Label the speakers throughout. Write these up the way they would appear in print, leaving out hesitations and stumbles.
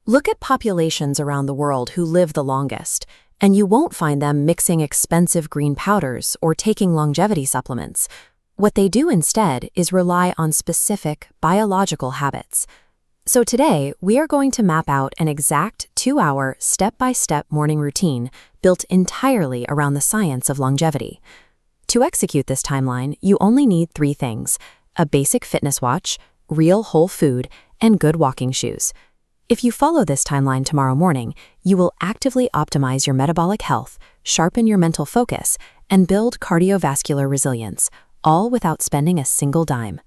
Speaker 1: Look at populations around the world who live the longest, and you won't find them mixing expensive green powders or taking longevity supplements. What they do instead is rely on specific biological habits. So today, we are going to map out an exact 2-hour step-by-step morning routine built entirely around the science of longevity. To execute this timeline, you only need 3 things: a basic fitness watch, real whole food, and good walking shoes. If you follow this timeline tomorrow morning, you will actively optimize your metabolic health, sharpen your mental focus, and build cardiovascular resilience, all without spending a single dime.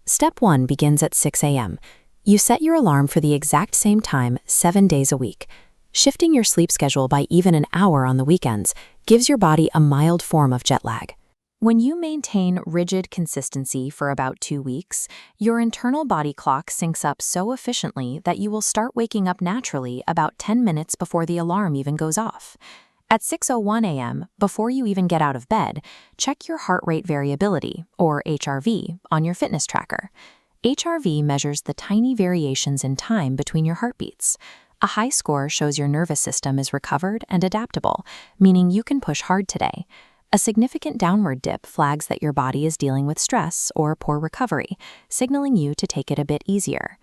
Speaker 1: Step 1 begins at 6 a.m. You set your alarm for the exact same time 7 days a week. Shifting your sleep schedule by even an hour on the weekends gives your body a mild form of jet lag. When you maintain rigid consistency for about 2 weeks, your internal body clock syncs up so efficiently that you will start waking up naturally about 10 minutes before the alarm even goes off. At 6:01 a.m., before you even get out of bed, check your heart rate variability, or HRV, on your fitness tracker. HRV measures the tiny variations in time between your heartbeats. A high score shows your nervous system is recovered and adaptable, meaning you can push hard today. A significant downward dip flags that your body is dealing with stress or poor recovery, signaling you to take it a bit easier.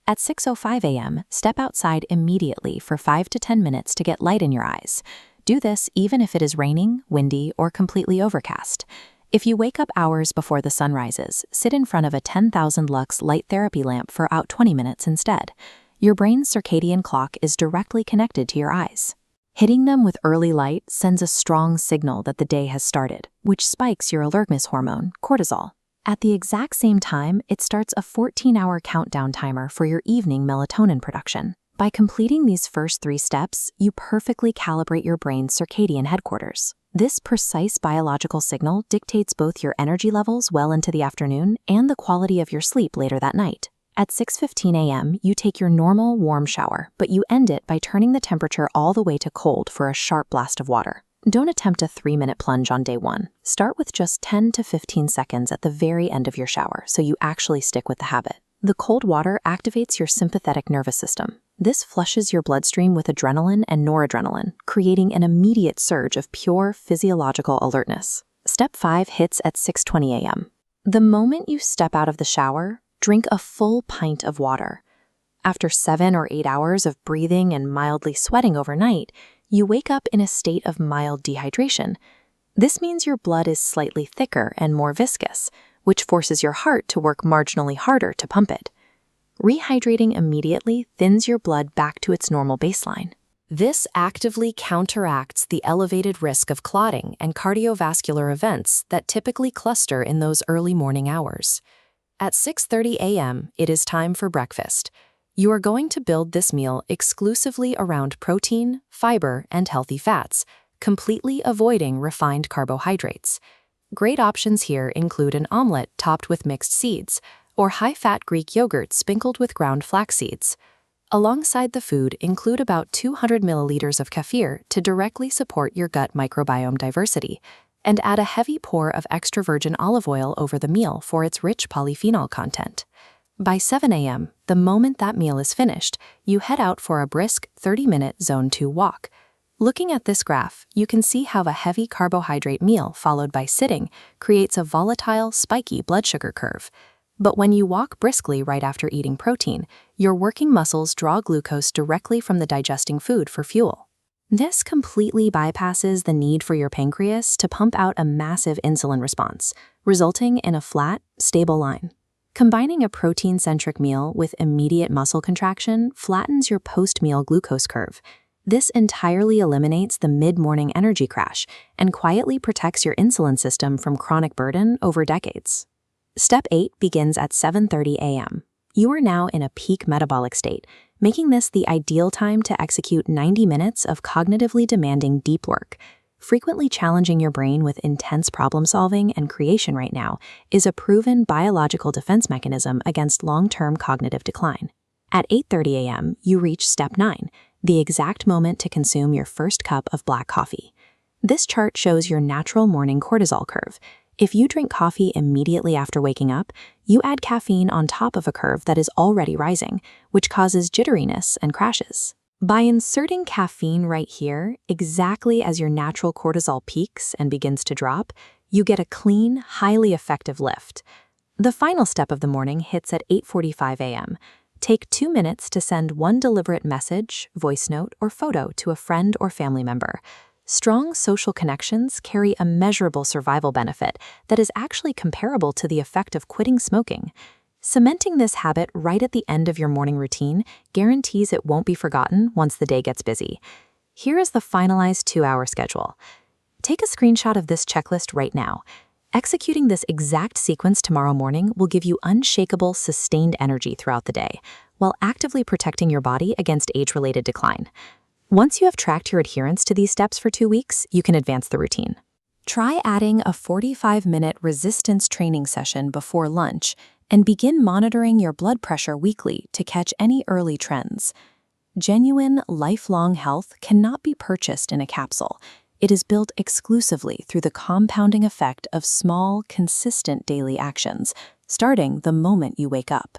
Speaker 1: At 6:05 a.m., step outside immediately for 5 to 10 minutes to get light in your eyes. Do this even if it is raining, windy, or completely overcast. If you wake up hours before the sun rises, sit in front of a 10,000 lux light therapy lamp for about 20 minutes instead. Your brain's circadian clock is directly connected to your eyes. Hitting them with early light sends a strong signal that the day has started, which spikes your alertness hormone, cortisol. At the exact same time, it starts a 14-hour countdown timer for your evening melatonin production. By completing these first 3 steps, you perfectly calibrate your brain's circadian headquarters. This precise biological signal dictates both your energy levels well into the afternoon and the quality of your sleep later that night. At 6:15 a.m., you take your normal warm shower, but you end it by turning the temperature all the way to cold for a sharp blast of water. Don't attempt a 3-minute plunge on day 1. Start with just 10 to 15 seconds at the very end of your shower so you actually stick with the habit. The cold water activates your sympathetic nervous system. This flushes your bloodstream with adrenaline and noradrenaline, creating an immediate surge of pure physiological alertness. Step 5 hits at 6:20 a.m. The moment you step out of the shower, drink a full pint of water. After 7 or 8 hours of breathing and mildly sweating overnight, you wake up in a state of mild dehydration. This means your blood is slightly thicker and more viscous, which forces your heart to work marginally harder to pump it. Rehydrating immediately thins your blood back to its normal baseline. This actively counteracts the elevated risk of clotting and cardiovascular events that typically cluster in those early morning hours. At 6:30 a.m., it is time for breakfast. You are going to build this meal exclusively around protein, fiber, and healthy fats, completely avoiding refined carbohydrates. Great options here include an omelet topped with mixed seeds, or high-fat Greek yogurt sprinkled with ground flax seeds. Alongside the food, include about 200 milliliters of kefir to directly support your gut microbiome diversity, and add a heavy pour of extra virgin olive oil over the meal for its rich polyphenol content. By 7 a.m., the moment that meal is finished, you head out for a brisk 30-minute Zone 2 walk. Looking at this graph, you can see how a heavy carbohydrate meal followed by sitting creates a volatile, spiky blood sugar curve. But when you walk briskly right after eating protein, your working muscles draw glucose directly from the digesting food for fuel. This completely bypasses the need for your pancreas to pump out a massive insulin response, resulting in a flat, stable line. Combining a protein-centric meal with immediate muscle contraction flattens your post-meal glucose curve. This entirely eliminates the mid-morning energy crash and quietly protects your insulin system from chronic burden over decades. Step 8 begins at 7:30 a.m. You are now in a peak metabolic state, making this the ideal time to execute 90 minutes of cognitively demanding deep work. Frequently challenging your brain with intense problem-solving and creation right now is a proven biological defense mechanism against long-term cognitive decline. At 8:30 a.m., you reach Step 9, the exact moment to consume your first cup of black coffee. This chart shows your natural morning cortisol curve. If you drink coffee immediately after waking up, you add caffeine on top of a curve that is already rising, which causes jitteriness and crashes. By inserting caffeine right here, exactly as your natural cortisol peaks and begins to drop, you get a clean, highly effective lift. The final step of the morning hits at 8:45 a.m. Take 2 minutes to send one deliberate message, voice note, or photo to a friend or family member. Strong social connections carry a measurable survival benefit that is actually comparable to the effect of quitting smoking. Cementing this habit right at the end of your morning routine guarantees it won't be forgotten once the day gets busy. Here is the finalized 2-hour schedule. Take a screenshot of this checklist right now. Executing this exact sequence tomorrow morning will give you unshakable, sustained energy throughout the day, while actively protecting your body against age-related decline. Once you have tracked your adherence to these steps for 2 weeks, you can advance the routine. Try adding a 45-minute resistance training session before lunch and begin monitoring your blood pressure weekly to catch any early trends. Genuine, lifelong health cannot be purchased in a capsule. It is built exclusively through the compounding effect of small, consistent daily actions, starting the moment you wake up.